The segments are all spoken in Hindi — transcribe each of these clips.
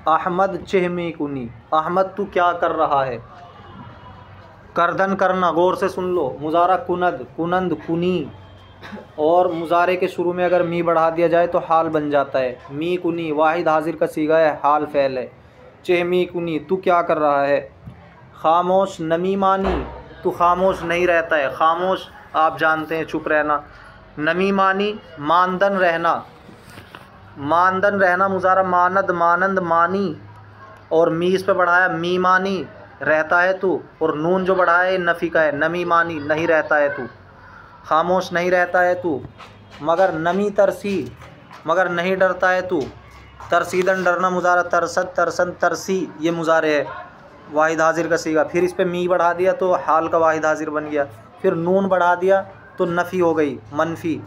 अहमद चहमी कुनी, अहमद तू क्या कर रहा है। करदन करना, गौर से सुन लो। मुजारा कुनद, कुनंद, कुनी, और मुजारे के शुरू में अगर मी बढ़ा दिया जाए तो हाल बन जाता है। मी कुनी वाहिद हाजिर का सीगा है, हाल फ़ेल है। चहमी कुनी तू क्या कर रहा है। खामोश नमी मानी, तू खामोश नहीं रहता है। खामोश आप जानते हैं चुप रहना। नमी मानी मानदन रहना, मानदन रहना मुजारा मानद, मानंद, मानी, और मी इस पे बढ़ाया मी मानी रहता है तू, और नून जो बढ़ाया है नफ़ी का है। नमी मानी नहीं रहता है तू, खामोश नहीं रहता है तू। मगर नमी तरसी, मगर नहीं डरता है तू। तरसीदन डरना मुजारा तरसद, तरसन, तरसी ये मुजारे है, वाहिद हाजिर का सीगा। फिर इस पे मी बढ़ा दिया तो हाल का वाहिद हाजिर बन गया। फिर नून बढ़ा दिया तो नफ़ी हो गई, मनफी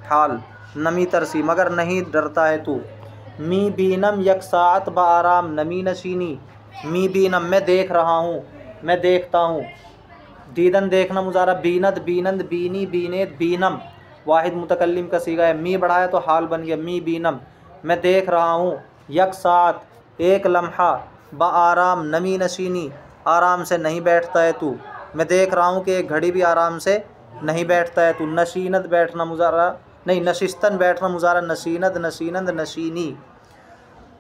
हाल। नमी तरसी मगर नहीं डरता है तू। मी बीनम यक सात ब आराम नमी नशीनी, मी बीनम मैं देख रहा हूँ, मैं देखता हूँ। दीदन देखना मुजारा बीनद, बीनंद, बीनी, बीनेत, बीनम वाहिद मुतकल्लिम का सीगा है। मी बढ़ाया तो हाल बन गया, मी बीनम मैं देख रहा हूँ। यक साथ एक लम्हा, ब आराम नमी नशीनी आराम से नहीं बैठता है तू, मैं देख रहा हूँ कि एक घड़ी भी आराम से नहीं बैठता है तू। नशीनत बैठना मुजारा नहीं, नशिस्तन बैठना मुजारा नशीनत, नशीनंद, नशीनी।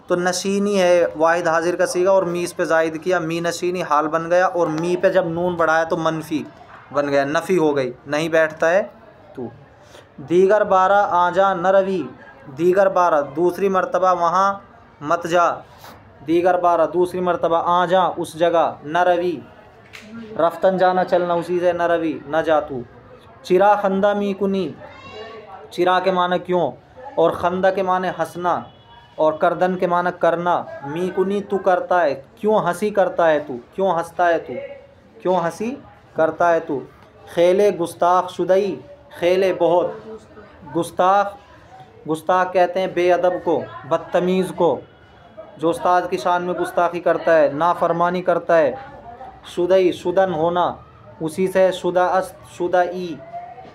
तो नशीनी है वाहिद हाजिर का सीगा और मी इस पे ज़ायद किया, मी नशीनी हाल बन गया। और मी पे जब नून बढ़ाया तो मनफी बन गया, नफ़ी हो गई, नहीं बैठता है तू। दीगर बारह आजा न रवि, दीगर बारह दूसरी मर्तबा वहाँ मत जा। दीगर बारह दूसरी मर्तबा आजा उस जगह, न रवि रफ्तन जाना चलना उसी से, न रवि न जा तू। चिरा खंदा मी कुनी, चिरा के माने क्यों, और खंदा के माने हंसना, और करदन के माना करना। मी कुनी तू करता है, क्यों हंसी करता है तू, क्यों हंसता है तू, क्यों हंसी करता है तू। खेले गुस्ताख शुदई, खेले बहुत, गुस्ताख, गुस्ताख कहते हैं बेअदब को, बदतमीज़ को, जो उस्ताद की शान में गुस्ताखी करता है, नाफरमानी करता है। शुदई शुदन होना उसी से, शुदा अस शुदा ई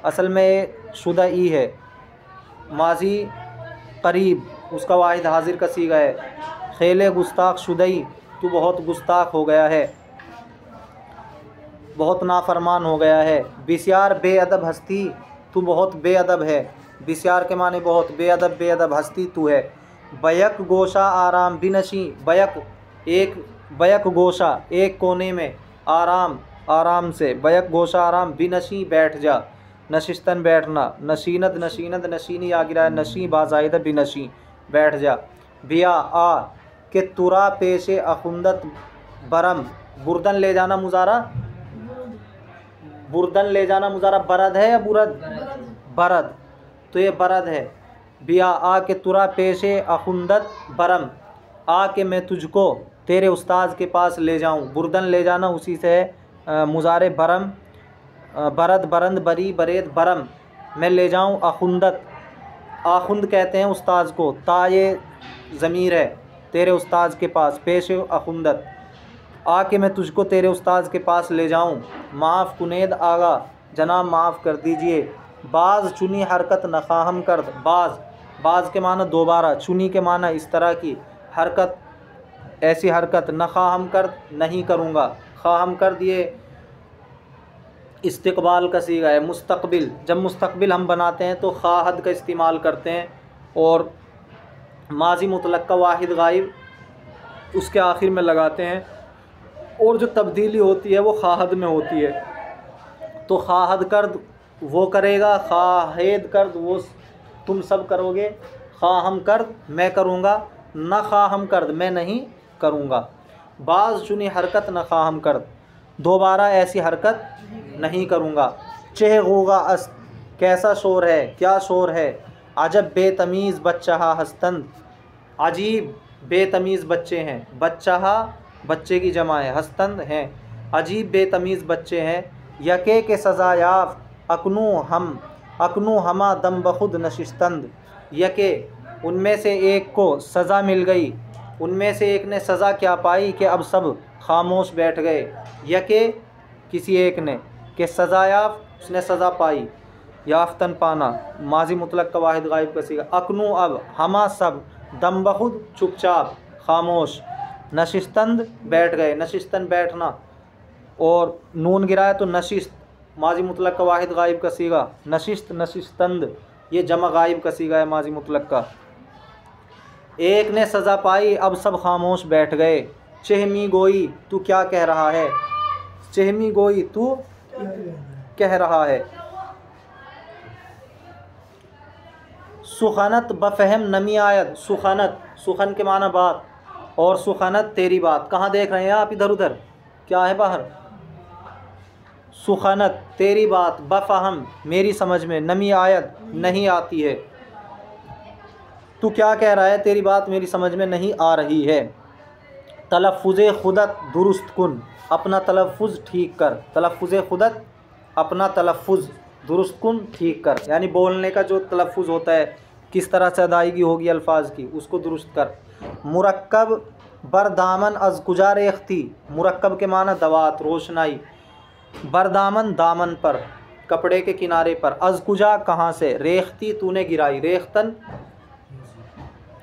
असल में शुदा ई है, माजी करीब उसका वाहिद हाजिर का सीगा है। खेले गुस्ताख शुदई तू बहुत गुस्ताख हो गया है, बहुत नाफरमान हो गया है। बिस्यार बेअदब हस्ती तू बहुत बेअदब है, बिस्यार के माने बहुत, बेअदब बेअदब हस्ती तू है। बैक गोशा आराम बिनशी, बैक एक, बैक गोशा एक कोने में, आराम आराम से, बैक गोशा आराम, बिनशी बैठ जा, नशिस्तन बैठना, नशीनत नशीनत नशीनी आ गिरा है, नशी बाज़ाइदा बिनशी बैठ जा। बिया आ के तुरा पेशे अखुंदत बरम, बुरदन ले जाना मुजारा, बुरदन ले जाना मुजारा बरद है या बुरद, बरद, तो ये बरद है। बिया आ के तुरा पेशे अखुंदत बरम, आ के मैं तुझको तेरे उस्ताद के पास ले जाऊं। बुरदन ले जाना उसी से है, मुजारे बरम, बरद, बरंद, बरी, बरेद, बरम मैं ले जाऊं। अखुंदत, आखुंद कहते हैं उस्ताद को, ता ये ज़मीर है, तेरे उस्ताद के पास, पेश अखुंदत, आके मैं तुझको तेरे उस्ताद के पास ले जाऊं। माफ़ कुनेद आगा, जनाब माफ़ कर दीजिए। बाज़ चुनी हरकत नखाहम कर, बाज़, बाज़ के माना दोबारा, चुनी के माना इस तरह की, हरकत ऐसी हरकत, नखाहम कर नहीं करूँगा, खाहम कर दिए इस्तिक़बाल का सीगा है। मुस्तक़बिल, जब मुस्तक़बिल हम बनाते हैं तो खाहद का इस्तेमाल करते हैं, और माजी मुतलक का वाहिद गायब उसके आखिर में लगाते हैं, और जो तब्दीली होती है वो खाहद में होती है। तो खाहद कर्द वो करेगा, खाहेद कर्द वो तुम सब करोगे, खाहम कर्द मैं करूँगा, न खाहम कर्द मैं नहीं करूँगा। बाज़ चुनी हरकत न खाहम कर्द, दोबारा ऐसी हरकत नहीं करूँगा। चेह गोगा अस, कैसा शोर है, क्या शोर है। अजब बेतमीज़ बच्चा हस्तंद, अजीब बेतमीज़ बच्चे हैं, बच्चा बच्चे की जमा है, हस्तंद हैं, अजीब बेतमीज़ बच्चे हैं। यके के सज़ा याफ़्त अकनू हमा दम बखुद नशिस्तंद, यके उनमें से एक को सज़ा मिल गई, उनमें से एक ने सज़ा क्या पाई कि अब सब खामोश बैठ गए। यके किसी एक ने, कि सज़ा याफ़्त उसने सज़ा पाई, याफ्तन पाना, माजी मुतलक का वाहिद गायब का सीगा। अकनू अब, हमा सब, दम बखुद चुपचाप, खामोश। नशिस्तंद बैठ गए, नशिस्तन बैठना, और नून गिराया तो नशिस्त माजी मुतलक का वाहिद गायब का सीगा, नशिस्त नशिस्तंद ये जमा गायब का सीगा है माजी मुतलक का। एक ने सज़ा पाई अब सब खामोश बैठ गए, चहमी गोई तू क्या कह रहा है, चहमी गोई तू कह रहा है। सुखनत बफहम नमी आयत, सुखनत सुखन के माना बात, और सुखनत तेरी बात। कहाँ देख रहे हैं आप, इधर उधर क्या है बाहर। सुखनत तेरी बात, बफहम मेरी समझ में, नमी आयत नहीं आती है। तू क्या कह रहा है, तेरी बात मेरी समझ में नहीं आ रही है। तलफ़ुज़े खुदत दुरुस्त कुन, अपना तलफ़ुज़ ठीक कर। तलफ़ुज़े खुदत अपना तलफ़ुज़, दुरुस्त कुन ठीक कर, यानी बोलने का जो तलफ़ुज़ होता है किस तरह से अदायगी होगी अल्फाज की, उसको दुरुस्त कर। मुरक्कब बरदामन अज़ कुजा रेख्ती, मुरक्कब के माना दवात रोशनाई, बरदामन दामन पर कपड़े के किनारे पर, अज़ कुजा कहाँ से, रेख्ती तूने गिराई, रेख्तन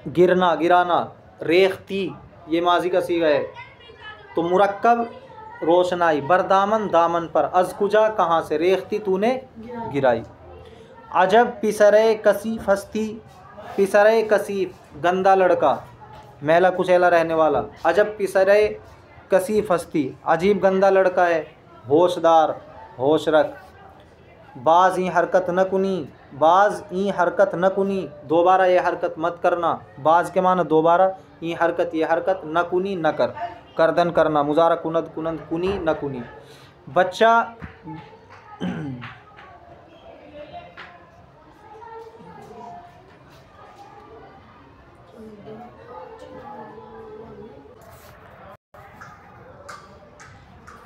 गिरना गिराना, रेख्ती ये माजी का सीगा है। तो मुरक्कब रोशनाई, बरदामन दामन पर, अज़ कुजा कहाँ से, रेख्ती तूने गिराई। अजब पिसरे कसीफ हस्ती, पिसरे कसीफ गंदा लड़का, मैला कुचैला रहने वाला। अजब पिसरे कसीफ हस्ती अजीब गंदा लड़का है, होशदार होश रख। बाज़ ई हरकत न कुनी, बाज़ ई हरकत न कुनी दोबारा ये हरकत मत करना, बाज़ के माना दोबारा, ई हरकत ये हरकत, न कुनी न कर, करदन करना, मुजारा कुनद कुनंद कुनी न कुनी। बच्चा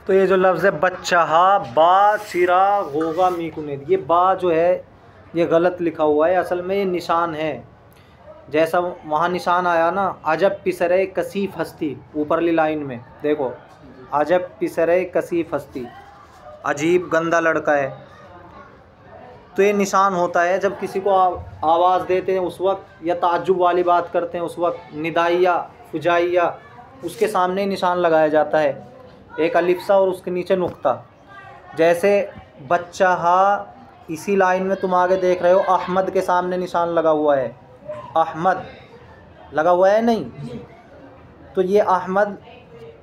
तो ये जो लफ्ज़ है बच्चा, बा चिरा होगा मी कुनेद, ये बा जो है ये गलत लिखा हुआ है, असल में ये निशान है। जैसा वहाँ निशान आया ना, अजब पिसरे कसीफ हस्ती, ऊपरली लाइन में देखो, अजब पिसरे कसीफ हस्ती अजीब गंदा लड़का है। तो ये निशान होता है जब किसी को आवाज़ देते हैं उस वक्त, या ताज्जुब वाली बात करते हैं उस वक्त, निदाइया फुजाइया उसके सामने निशान लगाया जाता है, एक अलिफ्सा और उसके नीचे नुक्ता। जैसे बच्चा इसी लाइन में तुम आगे देख रहे हो, अहमद के सामने निशान लगा हुआ है, अहमद लगा हुआ है नहीं, तो ये अहमद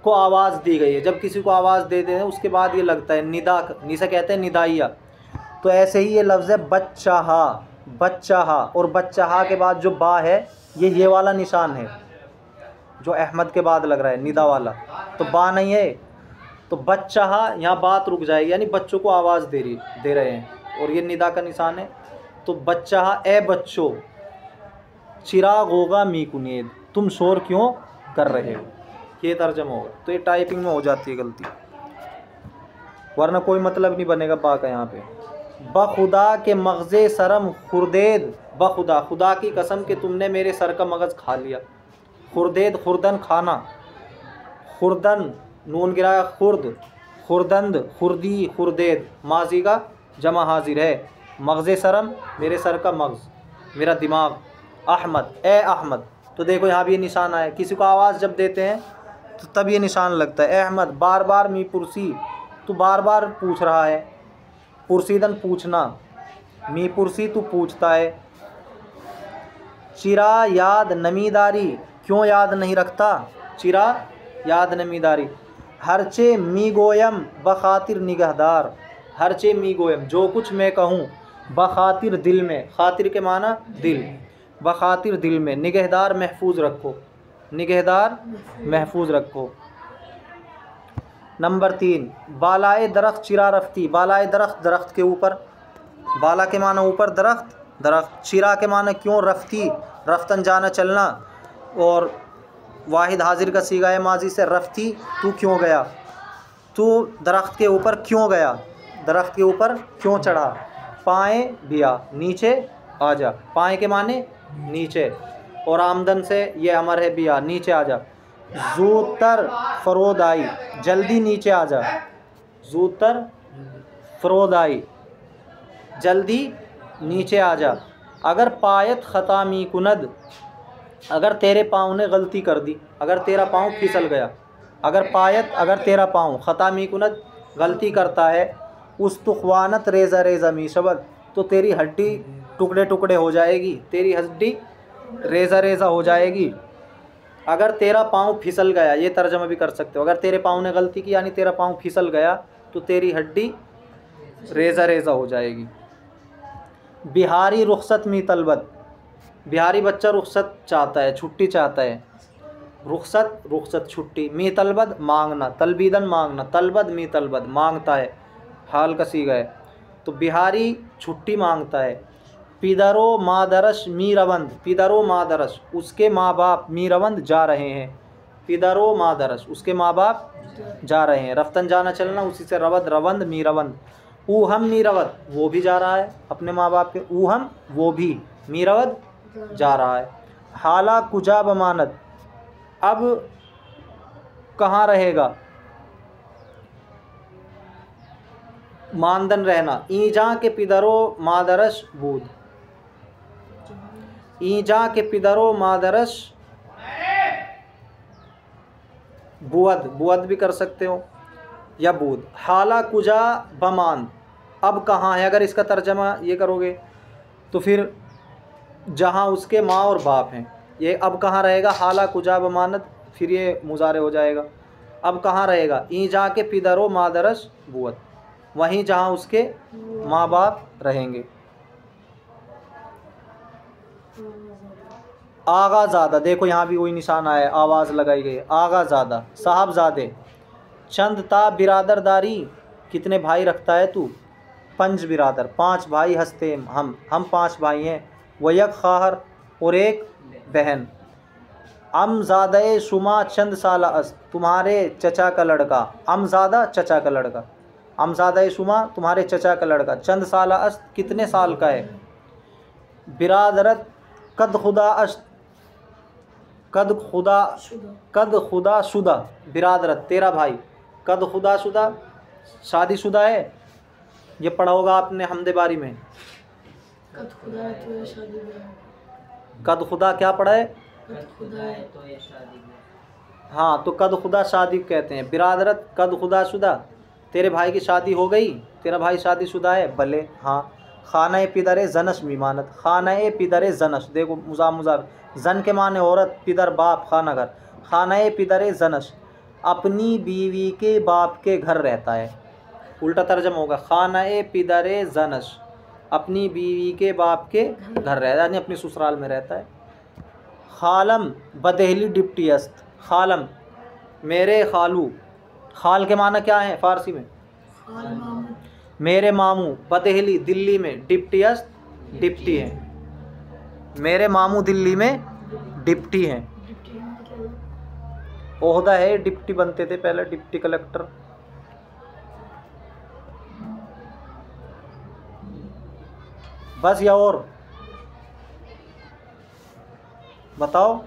को आवाज़ दी गई है। जब किसी को आवाज़ देते हैं उसके बाद ये लगता है निदा, निसे कहते हैं निदाइया। तो ऐसे ही ये लफ्ज़ है बच्चा, बच्चा, और बच्चा के बाद जो बा है ये वाला निशान है जो अहमद के बाद लग रहा है, निदा वाला, तो बा नहीं है। तो बच्चा, यहाँ बात रुक जाएगी, यानी बच्चों को आवाज़ दे रहे हैं, और ये निदा का निशान है। तो बच्चा, ए बच्चों, चिराग होगा मी कुनेद, तुम शोर क्यों कर रहे हो, ये तर्जमा होगा। तो ये टाइपिंग में हो जाती है गलती, वरना कोई मतलब नहीं बनेगा बा का यहाँ पे। बखुदा के मगज़े सरम खुर्देद, बखुदा खुदा की कसम कि तुमने मेरे सर का मगज़ खा लिया। खुर्देद खुर्दन खाना, खुर्दन नून गिराया खुर्द, खुर्दंद खुर्दी खुर्देद माजी का जमा हाजिर है। मगज़े सरम मेरे सर का मगज़, मेरा दिमाग। अहमद, ए अहमद, तो देखो यहाँ भी ये निशान आया, किसी को आवाज़ जब देते हैं तो तब ये निशान लगता है। अहमद, बार बार मी पुरसी, तू बार बार पूछ रहा है, पुरसीदन पूछना, मी पुरसी तू पूछता है। चिरा याद नमीदारी, क्यों याद नहीं रखता, चिरा याद नमीदारी। हरचे मी गोयम बखातिर निगहदार, हरचे मी गोयम जो कुछ मैं कहूँ, बखातिर दिल में, खातिर के माना दिल, बखातिर दिल में, निगहदार महफूज रखो, निगहदार महफूज रखो। नंबर 3, बालाए दरख्त चिरा रफ्ती, बालाए दरख्त दरख्त के ऊपर, बाला के माना ऊपर, दरख्त दरख्त, चिरा के माना क्यों, रफ्ती रफ्तन जाना चलना, और वाहिद हाजिर का सीगा है माजी से, रफ्ती तू क्यों गया, तू दरख्त के ऊपर क्यों गया, दरख्त के ऊपर क्यों चढ़ा। पाए बिया नीचे आ जा, पाए के माने नीचे, और आमदन से ये अमर है बिया नीचे आ जा। ज़ूतर फ़रोद आई, जल्दी नीचे आ जा, ज़ूतर फ़रोद आई जल्दी नीचे आ जा। अगर पायत ख़ता मी कुनद, अगर तेरे पाँव ने गलती कर दी, अगर तेरा पाँव फिसल गया, अगर तेरा पाँव ख़ता मी कुनत गलती करता है, उस तुखवानत रेज़ा रेज़ा मी शबद, तो तेरी हड्डी टुकड़े टुकड़े हो जाएगी, तेरी हड्डी रेज़ा रेज़ा हो जाएगी। अगर तेरा पाँव फिसल गया, ये तर्जमा भी कर सकते हो, अगर तेरे पाँव ने गलती की यानी तेरा पाँव फिसल गया तो तेरी हड्डी रेज़ा रेज़ा हो जाएगी। बिहारी रुखसत मी तलबत, बिहारी बच्चा रुखसत चाहता है, छुट्टी चाहता है। रुखसत छुट्टी, मी तलबत मांगना, तलबीदन मांगना, तलबत मी तलबत मांगता है, हाल का सीगा है। तो बिहारी छुट्टी मांगता है। पिदरो मादरश मी रवंद, पिदरो मादरश उसके माँ बाप मी रवंद जा रहे हैं, पिदरो मादरश उसके माँ बाप जा रहे हैं। रफ्तन जाना चलना, उसी से रवद रवंद मी रवंद। ऊहम मी रवद वो भी जा रहा है अपने माँ बाप के, ऊहम वो भी, मी रवद जा रहा है। हाला कुजा बमानत अब कहाँ रहेगा, मानदन रहना। ईजा के पिदरो मादरश बूद, ईजा के पिदरो मादरश बुअद, बुअद भी कर सकते हो या बूद। हाला कुजा बमान अब कहाँ है, अगर इसका तर्जमा ये करोगे तो फिर जहाँ उसके माँ और बाप हैं, ये अब कहाँ रहेगा, हाला कुजा बमानत, फिर ये मुजारे हो जाएगा। अब कहाँ रहेगा, ईजा के पिदरो मादरश बुअद, वहीं जहाँ उसके माँ बाप रहेंगे। आगाज़ादा, देखो यहाँ भी वही निशान आया, आवाज़ लगाई गई, आगाज़ादा साहबजादे। चंद ता बिरादरदारी कितने भाई रखता है तू, पंज बिरादर पाँच भाई, हंसते हम पाँच भाई हैं। वयक खाहर और एक बहन। अमज़ादे शुमा चंद साला अस तुम्हारे चचा का लड़का, अमज़ादा चचा का लड़का, अमज़ादे शुमा तुम्हारे चचा का लड़का, चंद साला अस कितने साल का है। बिरादरत कद खुदा अस कद खुदा शुदा बिरादरत तेरा भाई, कद खुदा शुदा शादीशुदा है, ये पढ़ा होगा आपने हमदे बारी में। कद खुदा है तो ये शादी में, कद खुदा क्या पढ़ा है, कद खुदा है तो ये शादी में। हाँ तो कद खुदा शादी कहते हैं। बिरादरत कद खुदा शुदा, तेरे भाई की शादी हो गई, तेरा भाई शादीशुदा है, भले हाँ। खाना पिदर जनश मीमानत, खाना पिदर जनश, देखो मुजाफ जन के माने औरत, पिदर बाप, खाना घर। खाना पिदर जनश अपनी बीवी के बाप के घर रहता है, उल्टा तर्जमा होगा खाना पिदर जनश अपनी बीवी के बाप के घर रहता है, यानी अपनी ससुराल में रहता है। खालम बदहली डिप्टियस्त, खालम मेरे खालू, खाल के माना क्या है फ़ारसी में, खाल मामू, मेरे मामू। बदहली दिल्ली में, डिप्टियस्त डिप्टी हैं, मेरे मामू दिल्ली में डिप्टी हैं। डिप्टी मतलब ओहदा है, डिप्टी बनते थे पहले, डिप्टी कलेक्टर। बस या और बताओ।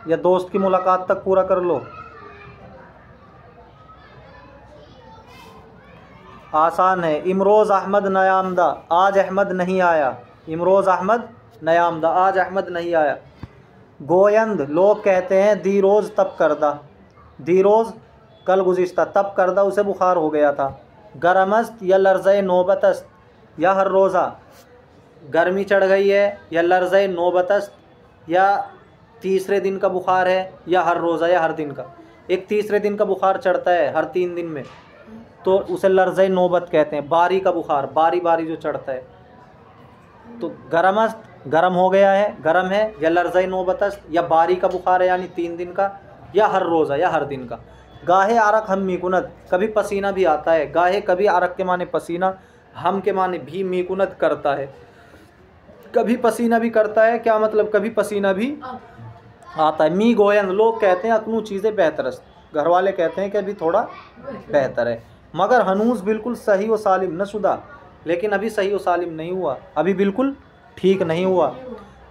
या दोस्त की मुलाकात तक पूरा कर लो। आसान है। इमरोज़ अहमद नयामदा, आज अहमद नहीं आया। इमरोज़ अहमद नयामदा, आज अहमद नहीं आया। गोयंद लोग कहते हैं दी रोज़ तब करदा, दी रोज़ कल गुज़िश्ता, तब करदा उसे बुखार हो गया था। गरमस्त या लर्ज़े नौबतस्त, या हर रोज़ा गर्मी चढ़ गई है, या लर्ज़े नौबतस्त या तीसरे दिन का बुखार है, या हर रोज़ा या हर दिन का। एक तीसरे दिन का बुखार चढ़ता है हर 3 दिन में, तो उसे लर्ज़े नौबत कहते हैं। बारी का बुखार, बारी बारी जो चढ़ता है। तो गरमस्त गरम हो गया है, गरम है, या लर्ज़े नौबतस्त या बारी का बुखार है यानी 3 दिन का, या हर रोज़ा या हर दिन का। गाहे आरक हम मीकुनत, कभी पसीना भी आता है। गाहे कभी आरक के माने पसीना, हम के माने भी मीकुनत करता है, कभी पसीना भी करता है। क्या मतलब, कभी पसीना भी आता है। मी गोयन लोग कहते हैं अकनू चीज़ें बेहतरस्त, घर वाले कहते हैं कि अभी थोड़ा बेहतर है। मगर हनूज बिल्कुल सही व सालिम न शुदा, लेकिन अभी सही व सालिम नहीं हुआ, अभी बिल्कुल ठीक नहीं हुआ।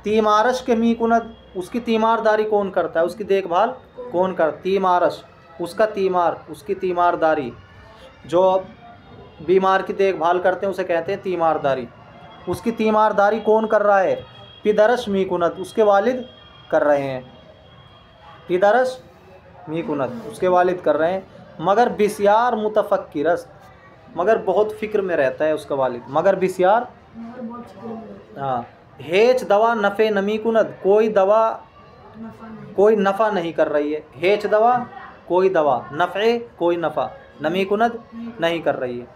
तीमारश के मी कुनद, उसकी तीमारदारी कौन करता है, उसकी देखभाल कौन करता। तीमारश उसका तीमार, उसकी तीमारदारी। जो बीमार की देखभाल करते हैं उसे कहते हैं तीमारदारी। उसकी तीमारदारी कौन कर रहा है? पिदरस मी कुनत, उसके वालिद कर रहे हैं। पिदरस मी कुनत, उसके वालिद कर रहे हैं। मगर बिस्यार मुतफक्किरस, मगर बहुत फ़िक्र में रहता है उसका वालिद। मगर बिस्यार, मगर बहुत फिक्र में रहता है। हाँ। हेच दवा नफ़े नमी कुनत, कोई दवा नफा नहीं। कोई नफ़ा नहीं कर रही है। हेच दवा कोई दवा, नफ़े कोई नफ़ा, नमी कुनत नहीं कर रही है।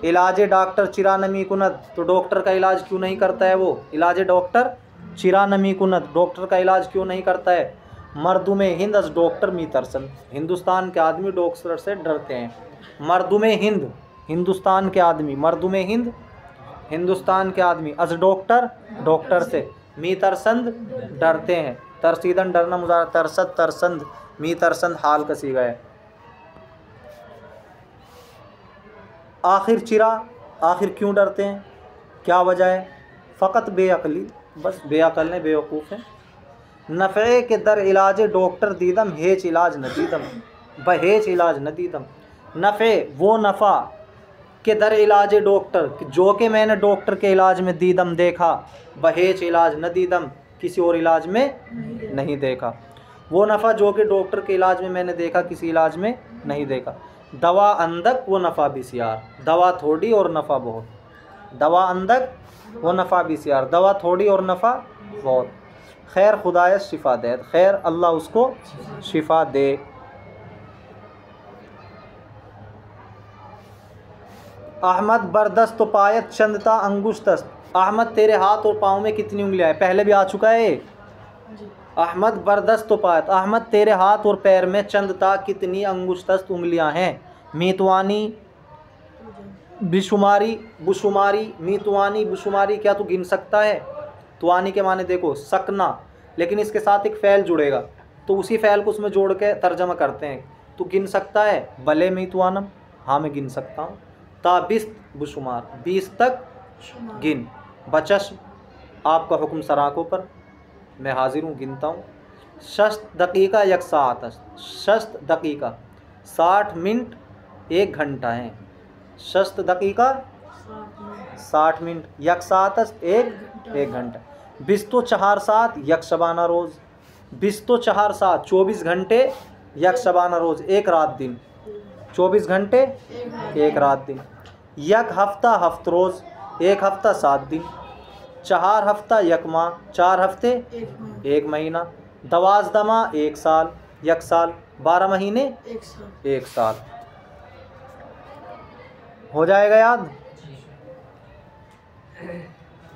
इलाज डॉक्टर चिरा नमी कुनत, तो डॉक्टर का इलाज क्यों नहीं करता है वो? इलाज डॉक्टर चिरा नमी कुनत, डॉक्टर का इलाज क्यों नहीं करता है? मर्दुम हिंद अस डॉक्टर मी तरसन, हिंदुस्तान के आदमी डॉक्टर से डरते हैं। मर्दुम हिंद, हिंदुस्तान के आदमी, मर्दुम हिंद हिंदुस्तान के आदमी, अस डॉक्टर डॉक्टर से, मी तरसंद डरते हैं। तरसीदन डरना मुजारा, तरसद तरसंद, मी तरसंद हाल का सीगा है। आखिर चिरा, आखिर क्यों डरते हैं? क्या वजह है? फ़कत बेअकली, बस बेअकल ने, बेवकूफ़ है। नफ़े के दर इलाज डॉक्टर दीदम, हेच इलाज न दीदम, बहेच इलाज न दीदम। नफ़े वो नफ़ा के दर इलाज डॉक्टर, जो कि मैंने डॉक्टर के इलाज में दीदम देखा, बहेच इलाज न दीदम, किसी और इलाज में नहीं देखा। वो नफ़ा जो कि डॉक्टर के इलाज में मैंने देखा, किसी इलाज में नहीं देखा। दवा अंदक वो नफ़ा बिस्यार, दवा थोड़ी और नफ़ा बहुत। दवा अंदक वो नफ़ा बिस्यार, दवा थोड़ी और नफ़ा बहुत। खैर खुदायत शिफा दे, खैर अल्लाह उसको शिफा दे। अहमद बरदस्त पायत चंदता अंगुश्तस्त, अहमद तेरे हाथ और पाँव में कितनी उंगलियाँ हैं? पहले भी आ चुका है। जी। अहमद बरदस्त पायत, अहमद तेरे हाथ और पैर में चंदता कितनी अंगुश्तस्त उंगलियाँ हैं? मीतवानी बिशुमारी बुशुमारी, मीतवानी बुशुमारी, क्या तू गिन सकता है? तुआनी के माने देखो सकना, लेकिन इसके साथ एक फ़ैल जुड़ेगा तो उसी फ़ैल को उसमें जोड़ के तर्जमा करते हैं। तू गिन सकता है? भले मीतवानम, हाँ मैं गिन सकता हूँ। ताबिस्त बुशुमार, 20 तक शुमार। गिन। बचश आपका हुक्म सराखों पर, मैं हाजिर हूँ, गिनता हूँ। शस्त दकीका यक सात, शस्त दकीका 60 मिनट 1 घंटा है। शस्त दकीका 60 मिनट, यक सात एक घंटा। बिस्तो 4 सात यक शबाना रोज़, बिस्तो 4 सात 24 घंटे, यक शबाना रोज़ एक रात दिन, 24 घंटे एक रात दिन। यक हफ्ता हफ्त रोज़, एक हफ्ता 7 दिन। 4 हफ्ता यक माह, 4 हफ्ते एक महीना। दवाज़दमा 1 साल, यक साल 12 महीने 1 साल। हो जाएगा याद?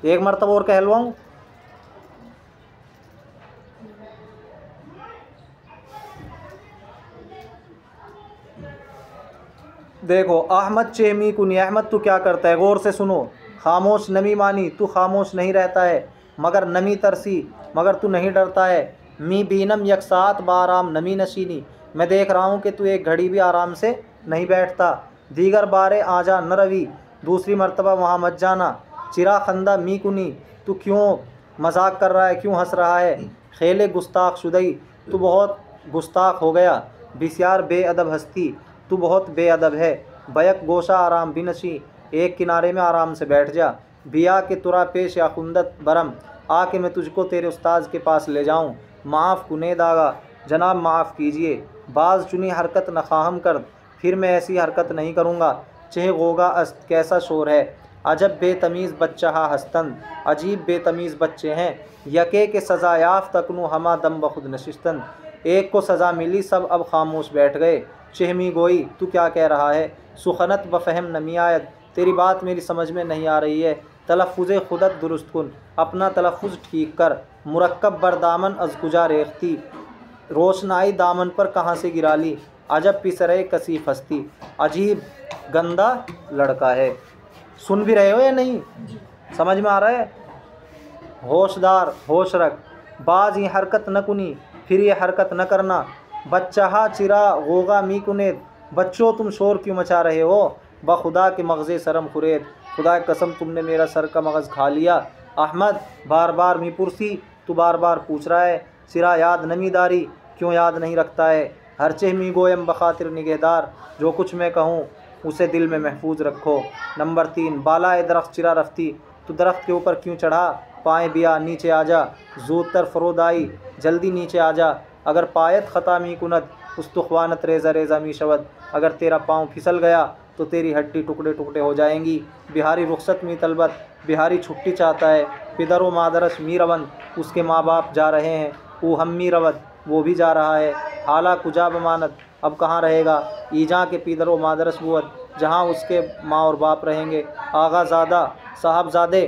एक मरतबा और कहलवाऊँ? देखो, अहमद चेमी कुनी, अहमद तू क्या करता है? गौर से सुनो। खामोश नमी मानी, तू खामोश नहीं रहता है। मगर नमी तरसी, मगर तू नहीं डरता है। मी बीनम यक सात बाराम नमी नशीनी, मैं देख रहा हूँ कि तू एक घड़ी भी आराम से नहीं बैठता। दीगर बारे आजा न रवि, दूसरी मर्तबा वहाँ मत जाना। चिरा खंदा मी कुनी, तू क्यों मजाक कर रहा है, क्यों हंस रहा है? खेले गुस्ताख शुदई, तू बहुत गुस्ताख हो गया। बिस्यार बेअदब हस्ती, तू बहुत बेअदब है। बैक गोशा आराम बिनशी, एक किनारे में आराम से बैठ जा। बिया के तुरा पेश या खुंदत बरम, आके मैं तुझको तेरे उस्ताद के पास ले जाऊं। माफ़ कुने दागा, जनाब माफ़ कीजिए। बाज़ चुनी हरकत नखाहम कर, फिर मैं ऐसी हरकत नहीं करूँगा। चह गोगा अस्त, कैसा शोर है। अजब बेतमीज़ बच्चा हा हस्तन, अजीब बेतमीज़ बच्चे हैं। यके के सज़ा याफ़ तकनु हमा दम बखुद नशिस्तन, एक को सज़ा मिली सब अब खामोश बैठ गए। चहमी गोई, तू क्या कह रहा है? सुखनत बफ़हम नमी आयत, तेरी बात मेरी समझ में नहीं आ रही है। तलफ़ुज़ खुदत दुरुस्त कुन, अपना तलफ़ुज़ ठीक कर। मुरक्कब बरदामन अज़कुजा रेख्ती, रोशनाई दामन पर कहाँ से गिरा ली। अजब पिसरे कसीफ हस्ती, अजीब गंदा लड़का है। सुन भी रहे हो या नहीं? समझ में आ रहा है? होशदार, होश रख। बाज़ ये हरकत न कुनी, फिर ये हरकत न करना। बच्चा चिरा गोगा मी कुनेद, बच्चों तुम शोर क्यों मचा रहे हो? बखुदा के मगज़े सरम खुरेद, खुदा की कसम तुमने मेरा सर का मगज़ खा लिया। अहमद बार बार मी पुरसी, तू बार बार पूछ रहा है। सिरा याद नमीदारी, क्यों याद नहीं रखता है? हर चह मी गोयम बखातिर निगहदार, जो कुछ मैं कहूँ उसे दिल में महफूज रखो। नंबर 3, बाला ए दरख्त चिरा रफ्ती, तो दरख्त के ऊपर क्यों चढ़ा? पाए बिया नीचे आ जा, ज़ूतर फरोद आई, जल्दी नीचे आ जा। अगर पायत ख़ता मी कुनत उस्तुख्वानत रेज़ा रेज़ा मी शवद, अगर तेरा पाँव फिसल गया तो तेरी हड्डी टुकड़े टुकड़े हो जाएंगी। बिहारी रुखसत मी तलबत, बिहारी छुट्टी चाहता है। पिदर व मादरस मी रवन, उसके माँ बाप जा रहे हैं। ऊ हम्मी रवत, वो भी जा रहा है। हाला कुजा बमानत, अब कहाँ रहेगा? ईजा के पिदर व मादरस बुअत, जहाँ उसके माँ और बाप रहेंगे। आगा ज़ादा साहबजादे,